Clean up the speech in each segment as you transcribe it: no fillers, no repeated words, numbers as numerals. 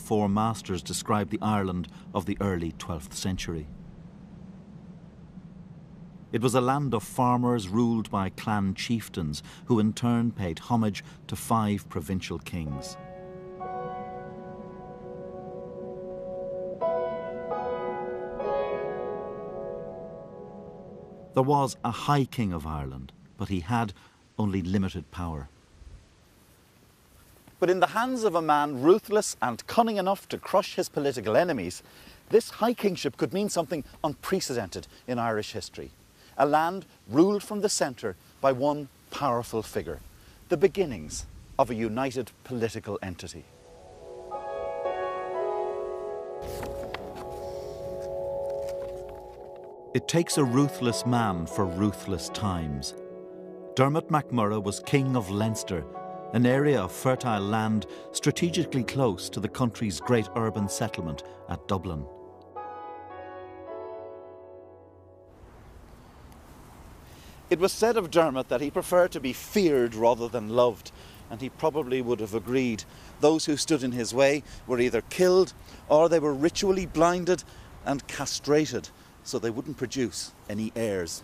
four masters describe the Ireland of the early 12th century. It was a land of farmers ruled by clan chieftains who in turn paid homage to 5 provincial kings. There was a High King of Ireland, but he had only limited power. But in the hands of a man ruthless and cunning enough to crush his political enemies, this High Kingship could mean something unprecedented in Irish history. A land ruled from the centre by one powerful figure, the beginnings of a united political entity. It takes a ruthless man for ruthless times. Dermot MacMurrough was King of Leinster, an area of fertile land strategically close to the country's great urban settlement at Dublin. It was said of Dermot that he preferred to be feared rather than loved, and he probably would have agreed. Those who stood in his way were either killed or they were ritually blinded and castrated so they wouldn't produce any heirs.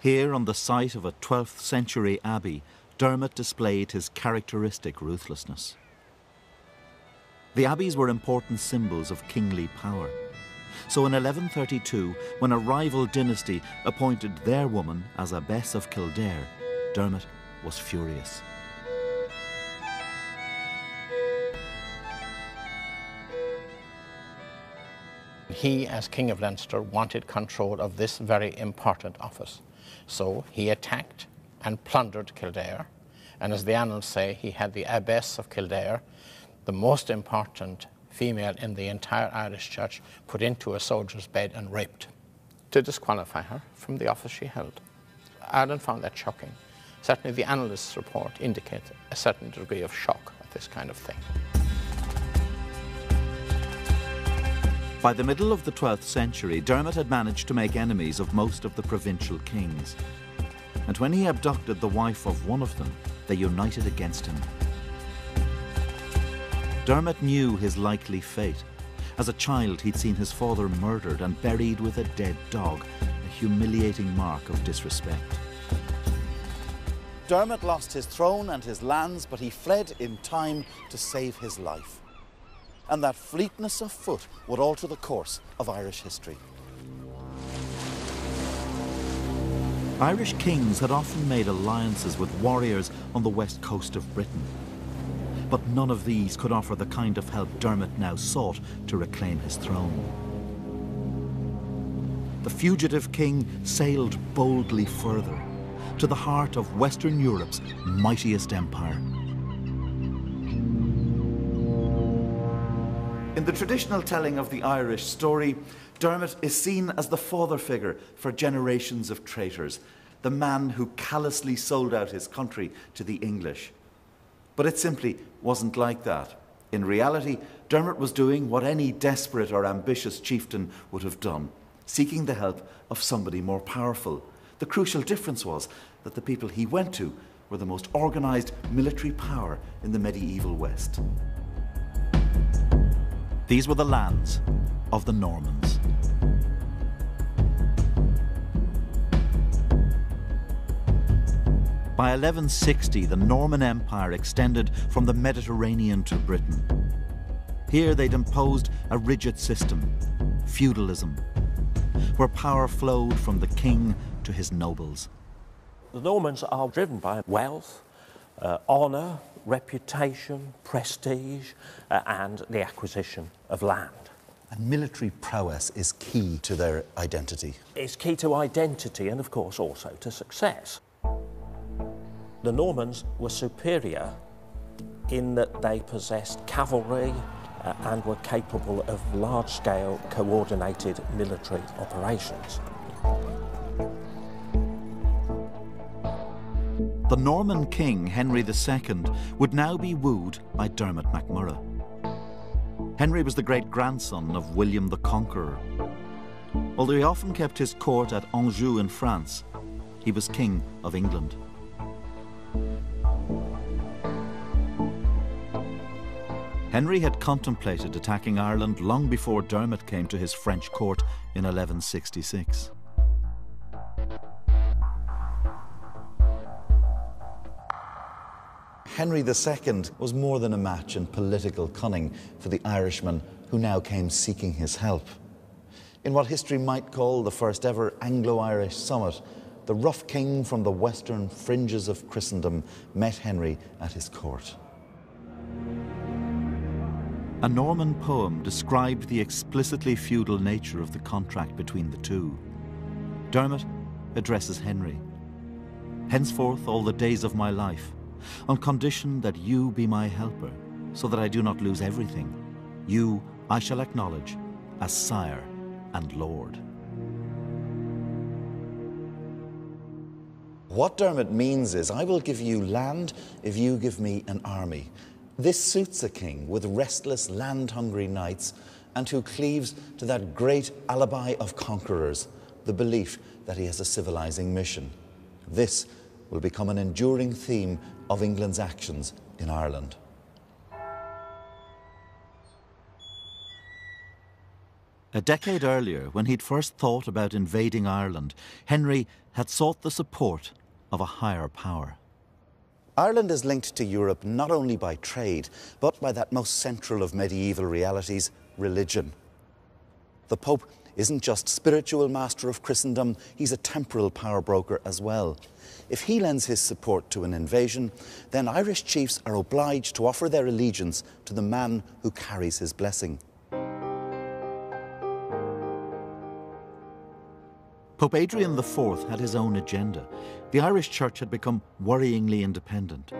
Here on the site of a 12th century abbey, Dermot displayed his characteristic ruthlessness. The abbeys were important symbols of kingly power. So in 1132, when a rival dynasty appointed their woman as abbess of Kildare, Dermot was furious. He, as King of Leinster, wanted control of this very important office. So he attacked and plundered Kildare, and as the annals say, he had the abbess of Kildare, the most important female in the entire Irish church, put into a soldier's bed and raped to disqualify her from the office she held. Ireland found that shocking. Certainly the annalists' report indicates a certain degree of shock at this kind of thing. By the middle of the 12th century, Dermot had managed to make enemies of most of the provincial kings. And when he abducted the wife of one of them, they united against him. Dermot knew his likely fate. As a child, he'd seen his father murdered and buried with a dead dog, a humiliating mark of disrespect. Dermot lost his throne and his lands, but he fled in time to save his life. And that fleetness of foot would alter the course of Irish history. Irish kings had often made alliances with warriors on the west coast of Britain. But none of these could offer the kind of help Dermot now sought to reclaim his throne. The fugitive king sailed boldly further, to the heart of Western Europe's mightiest empire. In the traditional telling of the Irish story, Dermot is seen as the father figure for generations of traitors, the man who callously sold out his country to the English. But it simply wasn't like that. In reality, Dermot was doing what any desperate or ambitious chieftain would have done, seeking the help of somebody more powerful. The crucial difference was that the people he went to were the most organised military power in the medieval West. These were the lands of the Normans. By 1160, the Norman Empire extended from the Mediterranean to Britain. Here they'd imposed a rigid system, feudalism, where power flowed from the king to his nobles. The Normans are driven by wealth, honour, reputation, prestige, and the acquisition of land. And military prowess is key to their identity. It's key to identity and, of course, also to success. The Normans were superior in that they possessed cavalry and were capable of large-scale coordinated military operations. The Norman king, Henry II, would now be wooed by Dermot MacMurrough. Henry was the great-grandson of William the Conqueror. Although he often kept his court at Anjou in France, he was King of England. Henry had contemplated attacking Ireland long before Dermot came to his French court in 1166. Henry II was more than a match in political cunning for the Irishman who now came seeking his help. In what history might call the first ever Anglo-Irish summit, the rough king from the western fringes of Christendom met Henry at his court. A Norman poem described the explicitly feudal nature of the contract between the two. Dermot addresses Henry. "Henceforth all the days of my life, on condition that you be my helper, so that I do not lose everything, you I shall acknowledge as sire and lord." What Dermot means is, I will give you land if you give me an army. This suits a king with restless, land-hungry knights and who cleaves to that great alibi of conquerors, the belief that he has a civilizing mission. This will become an enduring theme of England's actions in Ireland. A decade earlier, when he'd first thought about invading Ireland, Henry had sought the support of a higher power. Ireland is linked to Europe not only by trade, but by that most central of medieval realities, religion. The Pope isn't just spiritual master of Christendom, he's a temporal power broker as well. If he lends his support to an invasion, then Irish chiefs are obliged to offer their allegiance to the man who carries his blessing. Pope Adrian IV had his own agenda. The Irish Church had become worryingly independent.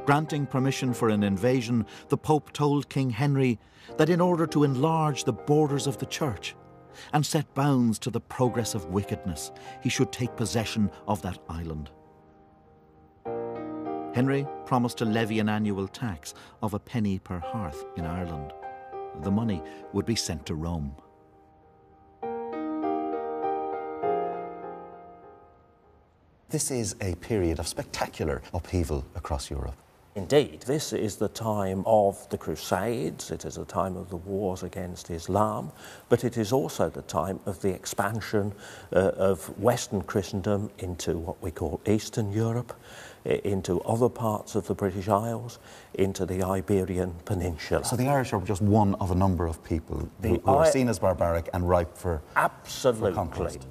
Granting permission for an invasion, the Pope told King Henry that in order to enlarge the borders of the Church and set bounds to the progress of wickedness, he should take possession of that island. Henry promised to levy an annual tax of a penny per hearth in Ireland. The money would be sent to Rome. This is a period of spectacular upheaval across Europe. Indeed, this is the time of the Crusades, it is the time of the wars against Islam, but it is also the time of the expansion of Western Christendom into what we call Eastern Europe, into other parts of the British Isles, into the Iberian Peninsula. So the Irish are just one of a number of people who are seen as barbaric and ripe for conquest.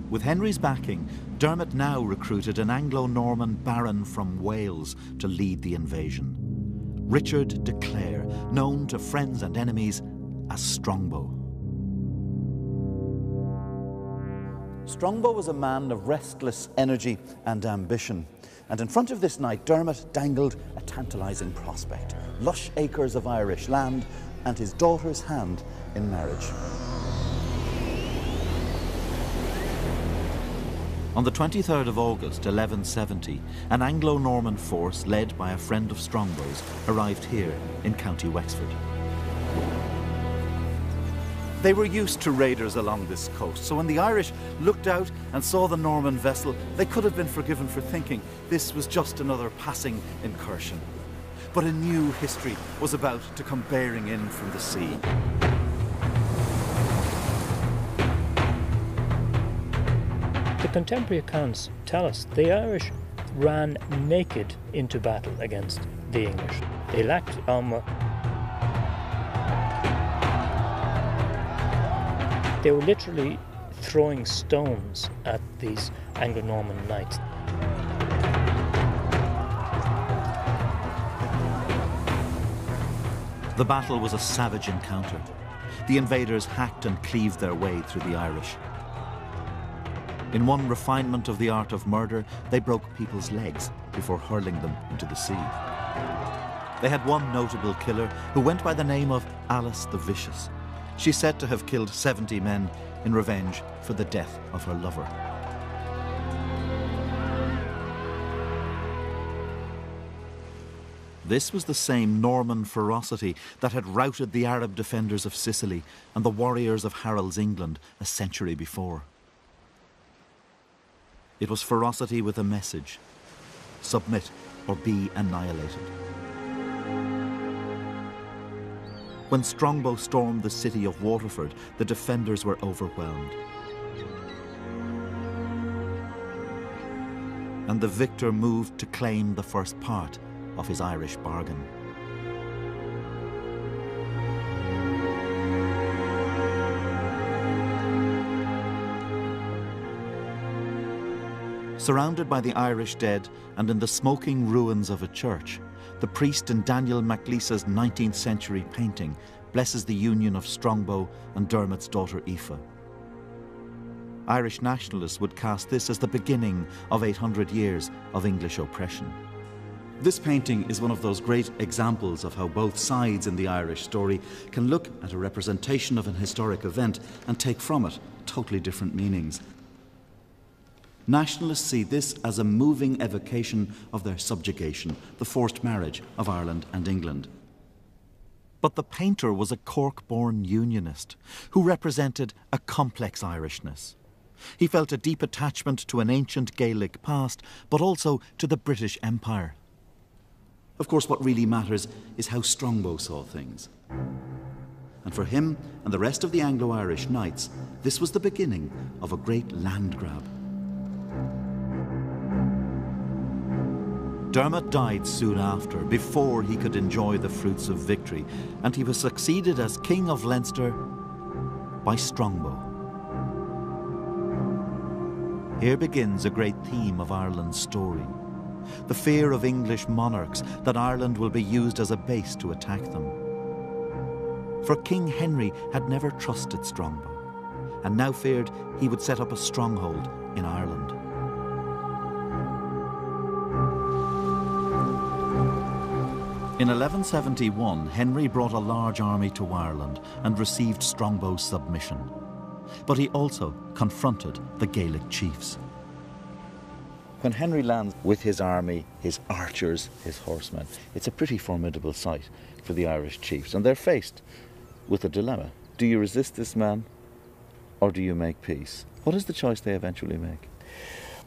With Henry's backing, Dermot now recruited an Anglo-Norman baron from Wales to lead the invasion. Richard de Clare, known to friends and enemies as Strongbow. Strongbow was a man of restless energy and ambition. And in front of this knight, Dermot dangled a tantalising prospect: lush acres of Irish land and his daughter's hand in marriage. On the 23rd of August, 1170, an Anglo-Norman force led by a friend of Strongbow's arrived here in County Wexford. They were used to raiders along this coast, so when the Irish looked out and saw the Norman vessel, they could have been forgiven for thinking this was just another passing incursion. But a new history was about to come bearing in from the sea. The contemporary accounts tell us the Irish ran naked into battle against the English. They lacked armour. They were literally throwing stones at these Anglo-Norman knights. The battle was a savage encounter. The invaders hacked and cleaved their way through the Irish. In one refinement of the art of murder, they broke people's legs before hurling them into the sea. They had one notable killer who went by the name of Alice the Vicious. She's said to have killed 70 men in revenge for the death of her lover. This was the same Norman ferocity that had routed the Arab defenders of Sicily and the warriors of Harold's England a century before. It was ferocity with a message. submit, or be annihilated. When Strongbow stormed the city of Waterford, the defenders were overwhelmed. And the victor moved to claim the first part of his Irish bargain. Surrounded by the Irish dead and in the smoking ruins of a church, the priest in Daniel MacLisa's 19th century painting blesses the union of Strongbow and Dermot's daughter Aoife. Irish nationalists would cast this as the beginning of 800 years of English oppression. This painting is one of those great examples of how both sides in the Irish story can look at a representation of an historic event and take from it totally different meanings. Nationalists see this as a moving evocation of their subjugation, the forced marriage of Ireland and England. But the painter was a Cork-born unionist who represented a complex Irishness. He felt a deep attachment to an ancient Gaelic past, but also to the British Empire. Of course, what really matters is how Strongbow saw things. And for him and the rest of the Anglo-Irish knights, this was the beginning of a great land grab. Dermot died soon after, before he could enjoy the fruits of victory, and he was succeeded as King of Leinster by Strongbow. Here begins a great theme of Ireland's story: the fear of English monarchs that Ireland will be used as a base to attack them. For King Henry had never trusted Strongbow, and now feared he would set up a stronghold in Ireland. In 1171, Henry brought a large army to Ireland and received Strongbow's submission. But he also confronted the Gaelic chiefs. When Henry lands with his army, his archers, his horsemen, it's a pretty formidable sight for the Irish chiefs, and they're faced with a dilemma. Do you resist this man, or do you make peace? What is the choice they eventually make?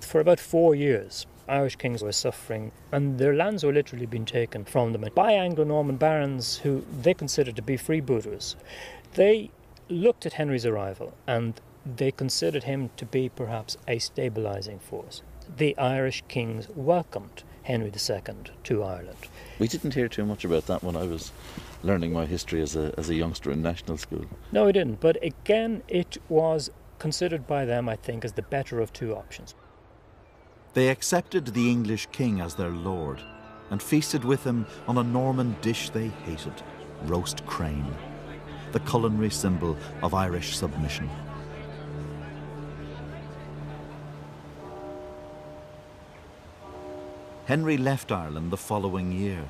For about 4 years, Irish kings were suffering, and their lands were literally being taken from them by Anglo-Norman barons who they considered to be freebooters. They looked at Henry's arrival and they considered him to be perhaps a stabilising force. The Irish kings welcomed Henry II to Ireland. We didn't hear too much about that when I was learning my history as a youngster in national school. No, we didn't, but again it was considered by them, I think, as the better of two options. They accepted the English king as their lord and feasted with him on a Norman dish they hated: roast crane, the culinary symbol of Irish submission. Henry left Ireland the following year.